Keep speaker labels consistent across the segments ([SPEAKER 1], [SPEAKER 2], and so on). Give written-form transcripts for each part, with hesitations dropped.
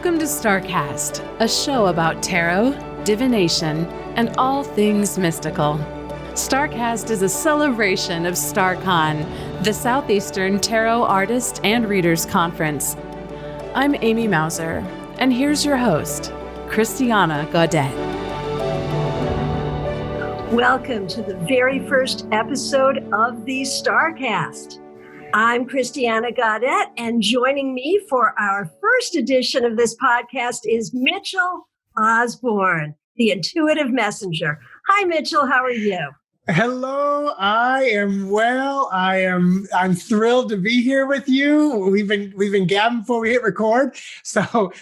[SPEAKER 1] Welcome to StarCast, a show about tarot, divination, and all things mystical. StarCast is a celebration of StarCon, the Southeastern Tarot Artist and Readers Conference. I'm Amy Mauser, and here's your host, Christiana Gaudet.
[SPEAKER 2] Welcome to the very first episode of the StarCast. I'm Christiana Gaudet, and joining me for our first edition of this podcast is Mitchell Osborne, the intuitive messenger. Hi, Mitchell. How are you?
[SPEAKER 3] Hello, I am well. I'm thrilled to be here with you. We've been gabbing before we hit record. So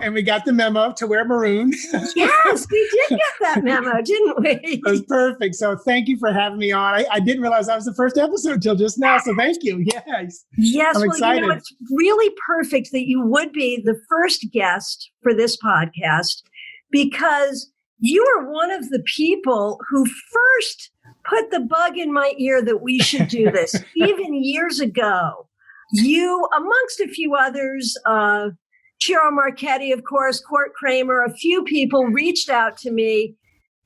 [SPEAKER 3] and we got the memo to wear maroon.
[SPEAKER 2] Yes, we did get that memo, didn't we?
[SPEAKER 3] It was perfect. So thank you for having me on. I didn't realize that was the first episode till just now. So thank you. Yes.
[SPEAKER 2] Yes,
[SPEAKER 3] I'm excited.
[SPEAKER 2] It's really perfect that you would be the first guest for this podcast because you are one of the people who first put the bug in my ear that we should do this. Even years ago, you, amongst a few others, Ciro Marchetti, of course, Court Kramer, a few people reached out to me,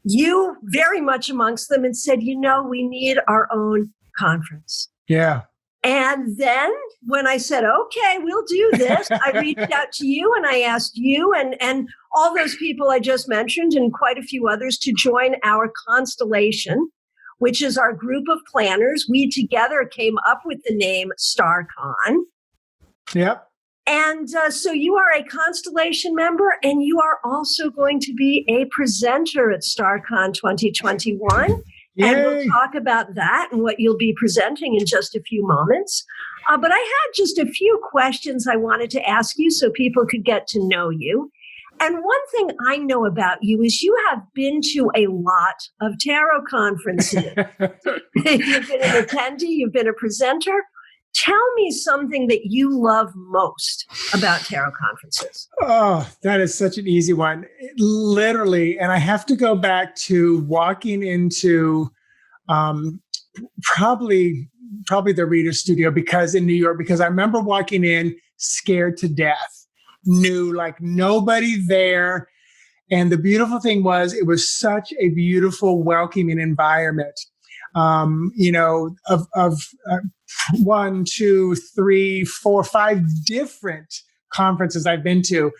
[SPEAKER 2] you very much amongst them, and said, we need our own conference.
[SPEAKER 3] Yeah.
[SPEAKER 2] And then when I said, okay, we'll do this, I reached out to you and I asked you and all those people I just mentioned and quite a few others to join our constellation, which is our group of planners. We together came up with the name StarCon.
[SPEAKER 3] Yep.
[SPEAKER 2] And so you are a constellation member and you are also going to be a presenter at StarCon 2021.
[SPEAKER 3] Yay.
[SPEAKER 2] And we'll talk about that and what you'll be presenting in just a few moments. But I had just a few questions I wanted to ask you so people could get to know you. And one thing I know about you is you have been to a lot of tarot conferences. You've been an attendee, you've been a presenter. Tell me something that you love most about tarot conferences.
[SPEAKER 3] Oh, that is such an easy one. Literally, and I have to go back to walking into probably the Reader Studio because in New York, because I remember walking in scared to death, knew like nobody there. And the beautiful thing was it was such a beautiful, welcoming environment. Of 1, 2, 3, 4, 5 different conferences I've been to,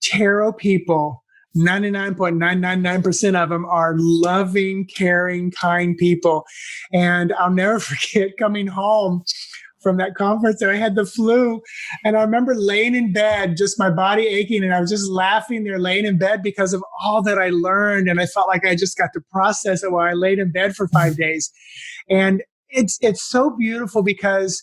[SPEAKER 3] tarot people, 99.999% of them are loving, caring, kind people. And I'll never forget coming home from that conference and I had the flu. And I remember laying in bed, just my body aching. And I was just laughing there, laying in bed because of all that I learned. And I felt like I just got to process it while I laid in bed for 5 days. And it's so beautiful because,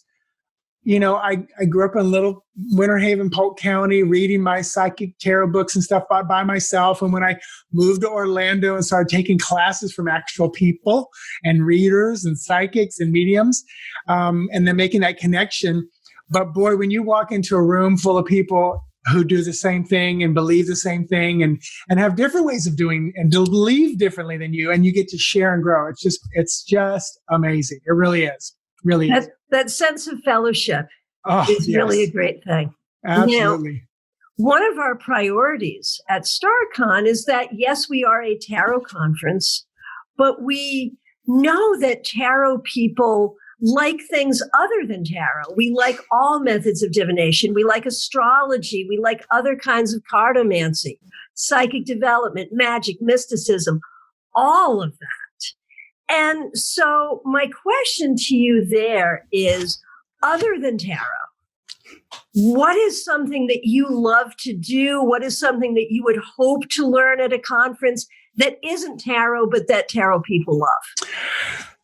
[SPEAKER 3] I grew up in little Winter Haven, Polk County, reading my psychic tarot books and stuff by myself. And when I moved to Orlando and started taking classes from actual people and readers and psychics and mediums, and then making that connection. But boy, when you walk into a room full of people who do the same thing and believe the same thing and have different ways of doing and believe differently than you, and you get to share and grow. It's just amazing. It really is. Really is.
[SPEAKER 2] That sense of fellowship is really a great thing.
[SPEAKER 3] Absolutely.
[SPEAKER 2] Now, one of our priorities at StarCon is that, yes, we are a tarot conference, but we know that tarot people like things other than tarot. We like all methods of divination. We like astrology. We like other kinds of cartomancy, psychic development, magic, mysticism, all of that. And so my question to you there is, other than tarot, what is something that you love to do? What is something that you would hope to learn at a conference that isn't tarot, but that tarot people love?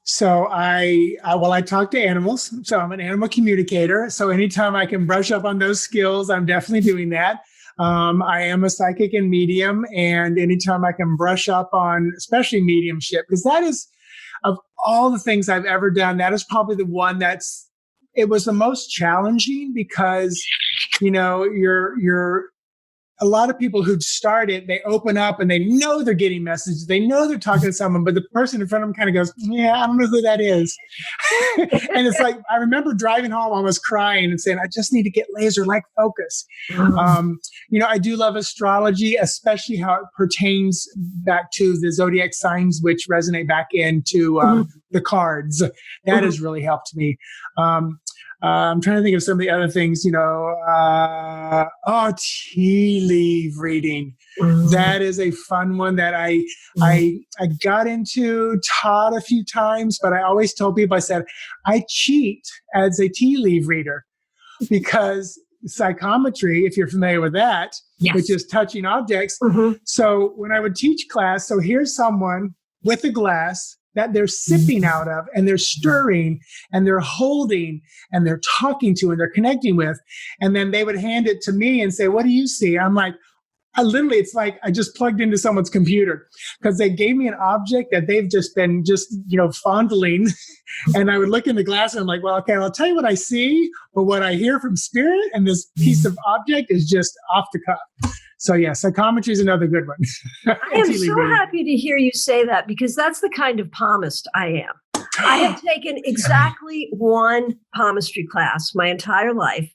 [SPEAKER 3] So I talk to animals. So I'm an animal communicator. So anytime I can brush up on those skills, I'm definitely doing that. I am a psychic and medium. And anytime I can brush up on, especially mediumship, because that is, of all the things I've ever done, that is probably the one it was the most challenging because, you're a lot of people who start it, they open up and they know they're getting messages. They know they're talking to someone, but the person in front of them kind of goes, yeah, I don't know who that is. And it's like, I remember driving home, almost crying and saying, I just need to get laser-like focus. I do love astrology, especially how it pertains back to the zodiac signs, which resonate back into the cards. That has really helped me. I'm trying to think of some of the other things, tea leaf reading. That is a fun one that I got into, taught a few times, but I always told people, I said, I cheat as a tea leaf reader because psychometry, if you're familiar with that, which is touching objects. So when I would teach class, so here's someone with a glass that they're sipping out of, and they're stirring, and they're holding, and they're talking to, and they're connecting with. And then they would hand it to me and say, what do you see? I'm like, it's like I just plugged into someone's computer, because they gave me an object that they've just been fondling. And I would look in the glass and I'm like, well, okay, I'll tell you what I see, but what I hear from spirit and this piece of object is just off the cuff. So yeah, psychometry is another good one.
[SPEAKER 2] I am so happy to hear you say that, because that's the kind of palmist I am. I have taken exactly one palmistry class my entire life,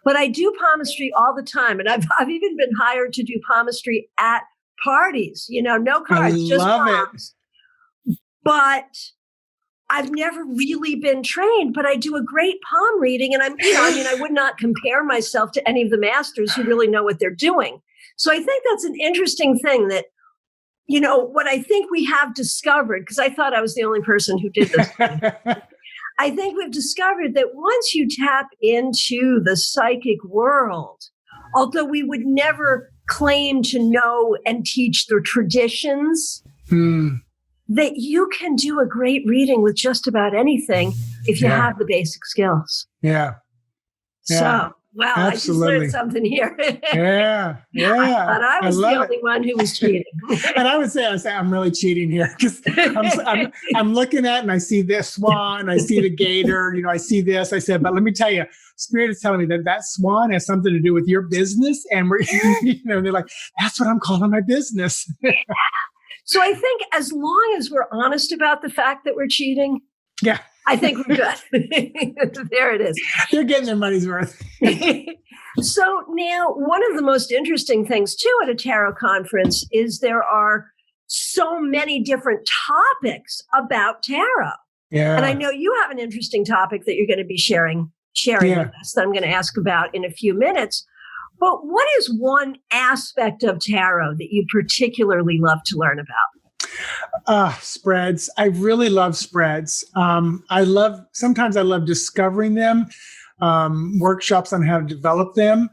[SPEAKER 2] but I do palmistry all the time. And I've even been hired to do palmistry at parties, no cards, just palms. But I've never really been trained, but I do a great palm reading. And I would not compare myself to any of the masters who really know what they're doing. So I think that's an interesting thing that, what I think we have discovered, because I thought I was the only person who did this. I think we've discovered that once you tap into the psychic world, although we would never claim to know and teach the traditions, that you can do a great reading with just about anything if you have the basic skills.
[SPEAKER 3] Yeah.
[SPEAKER 2] So, wow, absolutely. I just learned something here.
[SPEAKER 3] Yeah.
[SPEAKER 2] But I was the only one who was cheating.
[SPEAKER 3] And I would say I'm really cheating here, because I'm looking at, and I see this swan, I see the gator, I see this. I said, but let me tell you, Spirit is telling me that swan has something to do with your business. And we're, they're like, that's what I'm calling my business.
[SPEAKER 2] So I think as long as we're honest about the fact that we're cheating, I think we're good. There it is.
[SPEAKER 3] They're getting their money's worth.
[SPEAKER 2] So now, one of the most interesting things, too, at a tarot conference is there are so many different topics about tarot. Yeah. And I know you have an interesting topic that you're going to be sharing with us that I'm going to ask about in a few minutes. But what is one aspect of tarot that you particularly love to learn about?
[SPEAKER 3] Spreads. I really love spreads. Sometimes I love discovering them, workshops on how to develop them.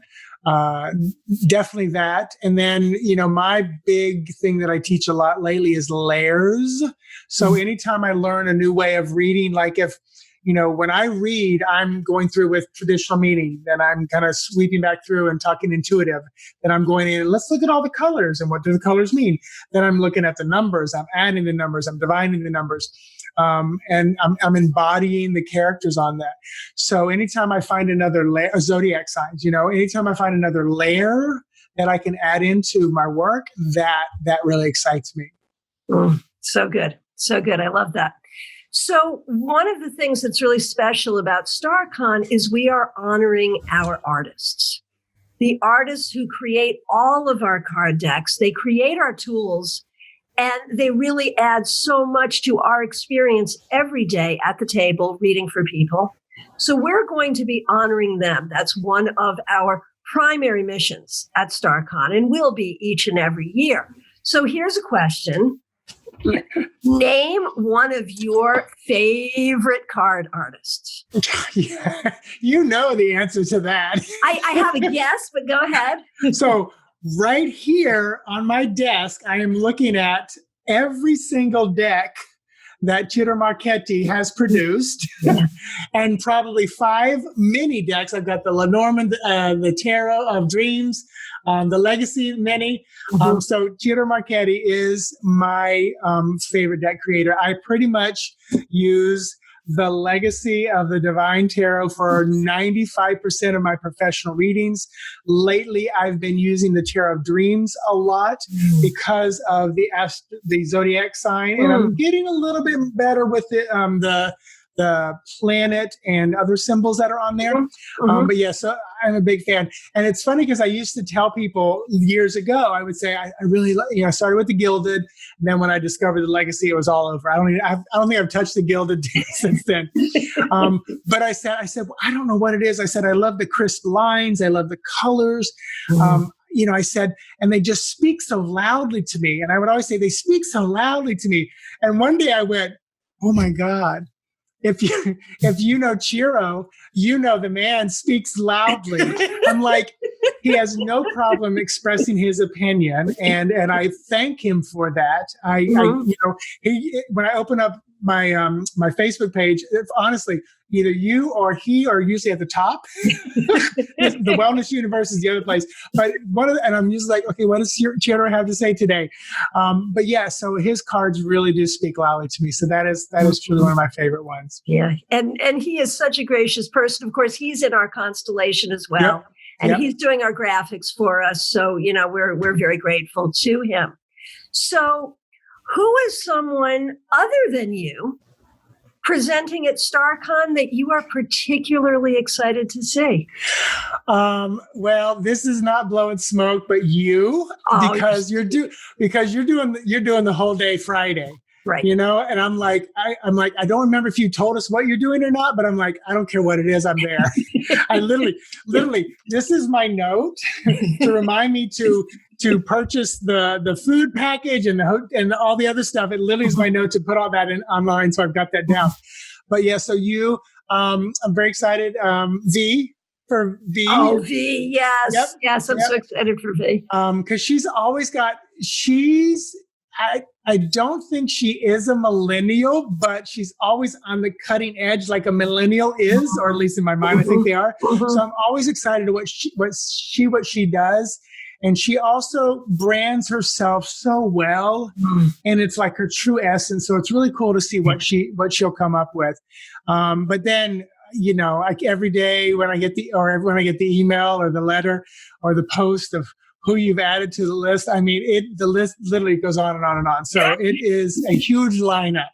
[SPEAKER 3] Definitely that. And then, my big thing that I teach a lot lately is layers. So anytime I learn a new way of reading, like if, when I read, I'm going through with traditional meaning, then I'm kind of sweeping back through and talking intuitive. Then I'm going in and let's look at all the colors and what do the colors mean? Then I'm looking at the numbers. I'm adding the numbers. I'm dividing the numbers. And I'm embodying the characters on that. So anytime I find another layer, zodiac signs, anytime I find another layer that I can add into my work, that really excites me.
[SPEAKER 2] So good. So good. I love that. So one of the things that's really special about StarCon is we are honoring our artists. The artists who create all of our card decks, they create our tools, and they really add so much to our experience every day at the table reading for people. So we're going to be honoring them. That's one of our primary missions at StarCon, and will be each and every year. So here's a question. Name one of your favorite card artists.
[SPEAKER 3] Yeah, you know the answer to that.
[SPEAKER 2] I have a guess, but go ahead.
[SPEAKER 3] So right here on my desk, I am looking at every single deck that Chitter Marchetti has produced, and probably 5 mini decks. I've got the Lenormand, the Tarot of Dreams, the Legacy mini. So Chitter Marchetti is my favorite deck creator. I pretty much use the legacy of the Divine Tarot for 95% of my professional readings. Lately, I've been using the Tarot of Dreams a lot because of the zodiac sign, and I'm getting a little bit better with the planet and other symbols that are on there. But yeah, so I'm a big fan. And it's funny because I used to tell people years ago, I would say, I really, I started with the Gilded. And then when I discovered the Legacy, it was all over. I don't think I've touched the Gilded since then. But I said, well, I don't know what it is. I said, I love the crisp lines. I love the colors. I said, and they just speak so loudly to me. And I would always say, they speak so loudly to me. And one day I went, oh my God. If you know Chiro, you know the man speaks loudly. I'm like, he has no problem expressing his opinion, and I thank him for that. When I open up my my Facebook page, honestly, either you or he are usually at the top. The Wellness Universe is the other place, but and I'm usually like, okay, what does Chiro have to say today? But yeah, so his cards really do speak loudly to me. So that is truly one of my favorite ones.
[SPEAKER 2] Yeah, and he is such a gracious person. Of course, he's in our constellation as well. Yep. And he's doing our graphics for us. So, we're very grateful to him. So who is someone other than you presenting at StarCon that you are particularly excited to see?
[SPEAKER 3] Well, this is not blowing smoke, but you, because you're doing the whole day Friday.
[SPEAKER 2] Right.
[SPEAKER 3] And I'm like, I don't remember if you told us what you're doing or not, but I'm like, I don't care what it is. I'm there. I literally, this is my note to remind me to purchase the food package and all the other stuff. It literally is my note to put all that in online. So I've got that down. But yeah, so you, I'm very excited. V.
[SPEAKER 2] Oh, V. Yes. Yep. Yes. I'm so excited for V.
[SPEAKER 3] Cause I don't think she is a millennial, but she's always on the cutting edge like a millennial is, or at least in my mind, I think they are. So I'm always excited to what she does. And she also brands herself so well, and it's like her true essence. So it's really cool to see what she'll come up with. But then, like every day when I get the email or the letter or the post of who you've added to the list, I mean, the list literally goes on and on and on. So it is a huge lineup.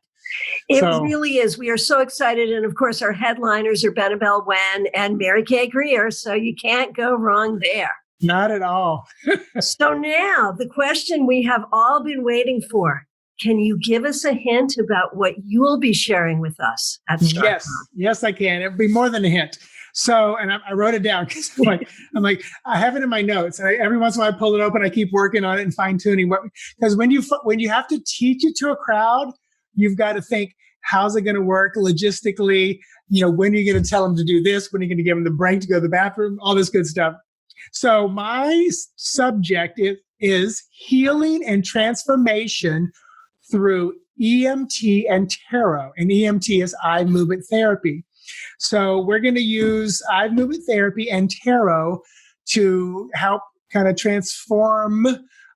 [SPEAKER 2] It really is. We are so excited. And of course, our headliners are Benabel Wen and Mary Kay Greer. So you can't go wrong there.
[SPEAKER 3] Not at all.
[SPEAKER 2] So now the question we have all been waiting for. Can you give us a hint about what you will be sharing with us at StarCon?
[SPEAKER 3] Yes, I can. It'll be more than a hint. So, and I wrote it down because I'm like, I have it in my notes. And every once in a while I pull it open, I keep working on it and fine tuning. Because when you have to teach it to a crowd, you've got to think, how's it going to work logistically? When are you going to tell them to do this? When are you going to give them the break to go to the bathroom? All this good stuff. So my subject is healing and transformation through EMT and tarot. And EMT is eye movement therapy. So we're going to use eye movement therapy and tarot to help kind of transform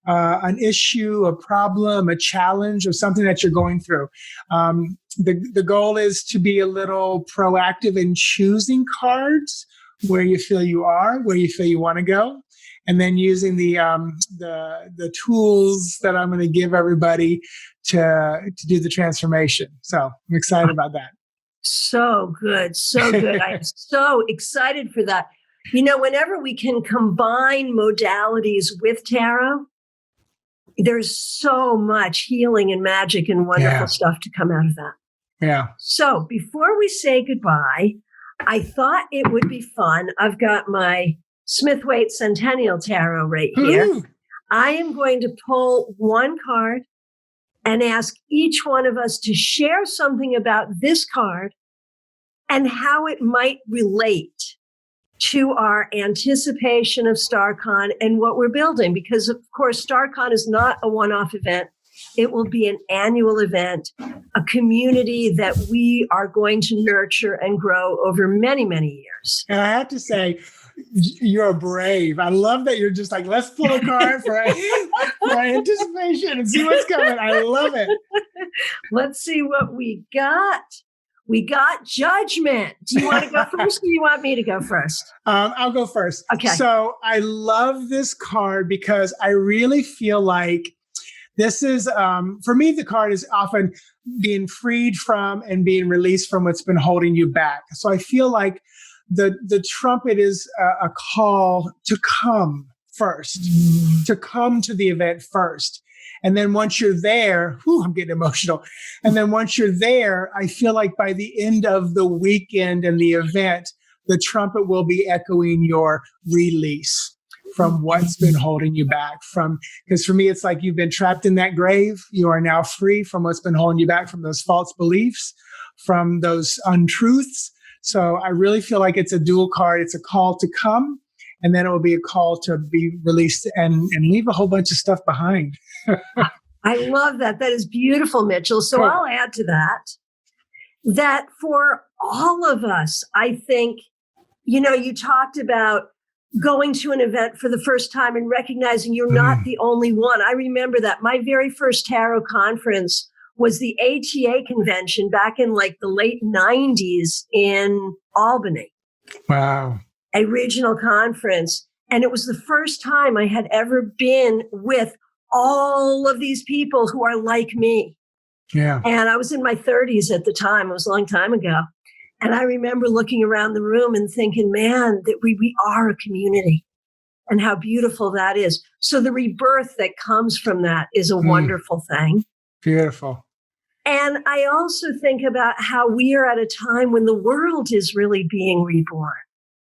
[SPEAKER 3] an issue, a problem, a challenge, or something that you're going through. The goal is to be a little proactive in choosing cards where you feel you are, where you feel you want to go, and then using the tools that I'm going to give everybody to do the transformation. So I'm excited about that.
[SPEAKER 2] So good. So good. I'm so excited for that. Whenever we can combine modalities with tarot, there's so much healing and magic and wonderful stuff to come out of that.
[SPEAKER 3] Yeah.
[SPEAKER 2] So before we say goodbye, I thought it would be fun. I've got my Smith-Waite Centennial Tarot right here. Ooh. I am going to pull one card and ask each one of us to share something about this card and how it might relate to our anticipation of StarCon and what we're building. Because, of course, StarCon is not a one-off event. It will be an annual event, a community that we are going to nurture and grow over many, many years.
[SPEAKER 3] And I have to say, you're brave. I love that you're just like, let's pull a card for anticipation and see what's coming. I love it.
[SPEAKER 2] Let's see what we got. We got Judgment. Do you want to go first or do you want me to go first?
[SPEAKER 3] I'll go first.
[SPEAKER 2] Okay.
[SPEAKER 3] So I love this card because I really feel like this is, for me, the card is often being freed from and being released from what's been holding you back. So I feel like the trumpet is a call to come first, to come to the event first. And then once you're there, I'm getting emotional. And then once you're there, I feel like by the end of the weekend and the event, the trumpet will be echoing your release from what's been holding you back because for me, it's like you've been trapped in that grave. You are now free from what's been holding you back from those false beliefs, from those untruths. So I really feel like it's a dual card. It's a call to come, and then it will be a call to be released and leave a whole bunch of stuff behind.
[SPEAKER 2] I love that. That is beautiful, Mitchell. So
[SPEAKER 3] Cool.
[SPEAKER 2] I'll add to that for all of us, I think, you talked about going to an event for the first time and recognizing you're not the only one. I remember that my very first tarot conference was the ATA convention back in like the late 90s in Albany.
[SPEAKER 3] Wow.
[SPEAKER 2] A regional conference. And it was the first time I had ever been with all of these people who are like me.
[SPEAKER 3] Yeah.
[SPEAKER 2] And I was in my 30s at the time. It was a long time ago. And I remember looking around the room and thinking, man, that we are a community and how beautiful that is. So the rebirth that comes from that is a wonderful thing.
[SPEAKER 3] Beautiful.
[SPEAKER 2] And I also think about how we are at a time when the world is really being reborn.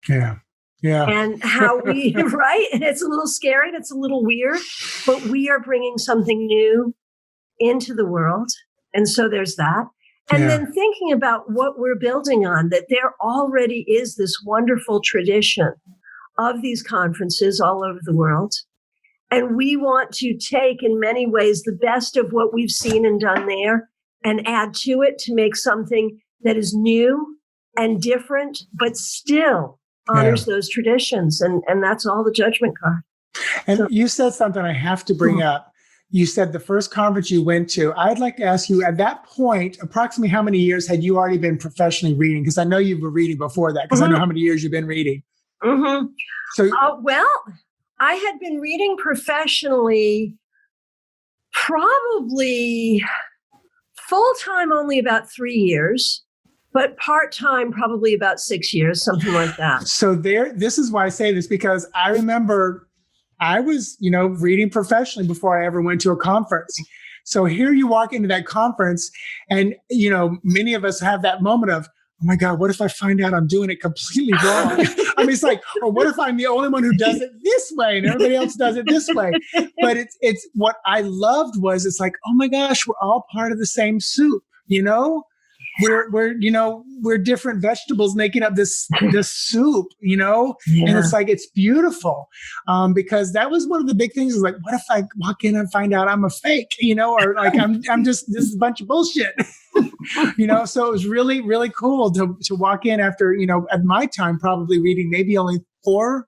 [SPEAKER 3] Yeah. Yeah.
[SPEAKER 2] And how we, right? And it's a little scary and it's a little weird, but we are bringing something new into the world. And so there's that. And then thinking about what we're building on, that there already is this wonderful tradition of these conferences all over the world. And we want to take, in many ways, the best of what we've seen and done there and add to it to make something that is new and different, but still honors those traditions. And that's all the Judgment card.
[SPEAKER 3] And
[SPEAKER 2] So,
[SPEAKER 3] you said something I have to bring up. You said the first conference you went to. I'd like to ask you, at that point, approximately how many years had you already been professionally reading? Because I know you were reading before that, because I know how many years you've been reading. So,
[SPEAKER 2] well, I had been reading professionally probably full-time only about 3 years, but part-time probably about 6 years, something like that.
[SPEAKER 3] So this is why I say this, because I remember I was, reading professionally before I ever went to a conference. So here you walk into that conference and, many of us have that moment of, oh my God, what if I find out I'm doing it completely wrong? I mean, it's like, or what if I'm the only one who does it this way and everybody else does it this way? But it's what I loved was it's like, oh my gosh, we're all part of the same soup, We're different vegetables making up this soup, and it's like, it's beautiful. Because that was one of the big things is like, what if I walk in and find out I'm a fake, or like, I'm just, this is a bunch of bullshit, so it was really, really cool to walk in after, at my time, probably reading maybe only 4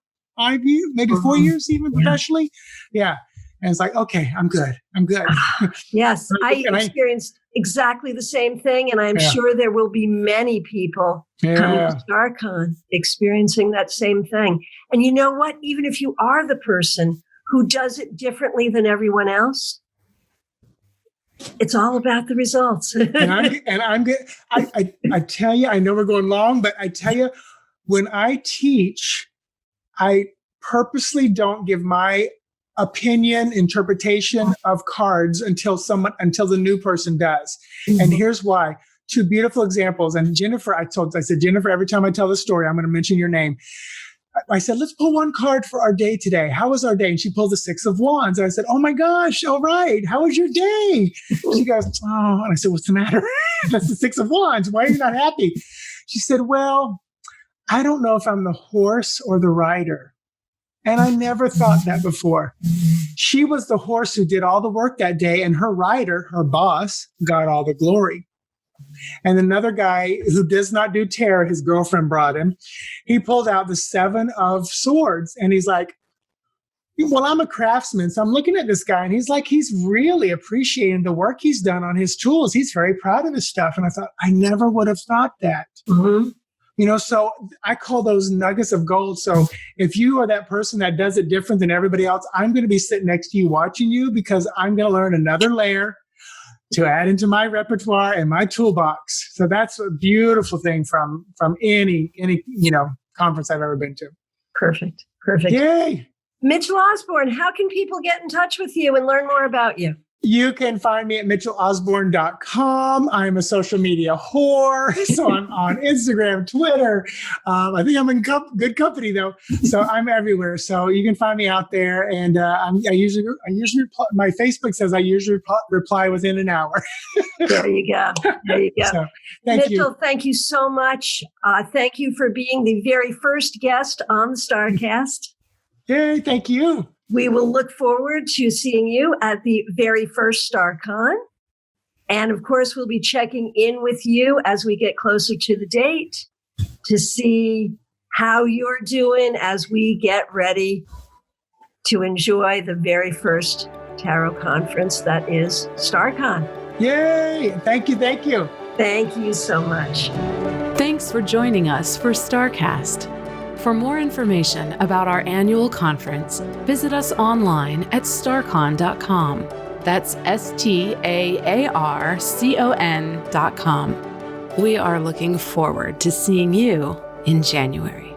[SPEAKER 3] years, maybe 4 years even professionally. Yeah. And it's like, okay, I'm good.
[SPEAKER 2] Yes, I experienced exactly the same thing. And I'm sure there will be many people coming to StarCon experiencing that same thing. And you know what? Even if you are the person who does it differently than everyone else, it's all about the results.
[SPEAKER 3] and I'm good. I tell you, I know we're going long, but I tell you, when I teach, I purposely don't give my opinion, interpretation of cards until the new person does. And here's why. 2 beautiful examples. And Jennifer, I said, Jennifer, every time I tell this story, I'm going to mention your name. I said, let's pull one card for our day today. How was our day? And she pulled the 6 of Wands. And I said, oh my gosh, all right. How was your day? She goes, oh, and I said, what's the matter? That's the 6 of Wands. Why are you not happy? She said, well, I don't know if I'm the horse or the rider. And I never thought that before. She was the horse who did all the work that day, and her rider, her boss, got all the glory. And another guy who does not do tarot, his girlfriend brought him, he pulled out the 7 of Swords, and he's like, Well, I'm a craftsman, so I'm looking at this guy and he's really appreciating the work he's done on his tools. He's very proud of his stuff. And I thought, I never would have thought that.
[SPEAKER 2] Mm-hmm.
[SPEAKER 3] So I call those nuggets of gold. So if you are that person that does it different than everybody else, I'm going to be sitting next to you watching you because I'm going to learn another layer to add into my repertoire and my toolbox. So that's a beautiful thing from any conference I've ever been to.
[SPEAKER 2] Perfect.
[SPEAKER 3] Yay!
[SPEAKER 2] Mitchell Osborne, how can people get in touch with you and learn more about you?
[SPEAKER 3] You can find me at mitchellosborne.com. I'm a social media whore. So I'm on Instagram, Twitter. I think I'm in good company though. So I'm everywhere. So you can find me out there. And I usually reply, my Facebook says I usually reply within an hour.
[SPEAKER 2] There you go.
[SPEAKER 3] So,
[SPEAKER 2] Mitchell, thank you so much. Thank you for being the very first guest on the StarCast.
[SPEAKER 3] Yay, thank you.
[SPEAKER 2] We will look forward to seeing you at the very first StarCon. And of course, we'll be checking in with you as we get closer to the date to see how you're doing as we get ready to enjoy the very first tarot conference that is StarCon.
[SPEAKER 3] Yay! Thank you.
[SPEAKER 2] Thank you so much.
[SPEAKER 1] Thanks for joining us for StarCast. For more information about our annual conference, visit us online at starcon.com. That's STAARCON.com. We are looking forward to seeing you in January.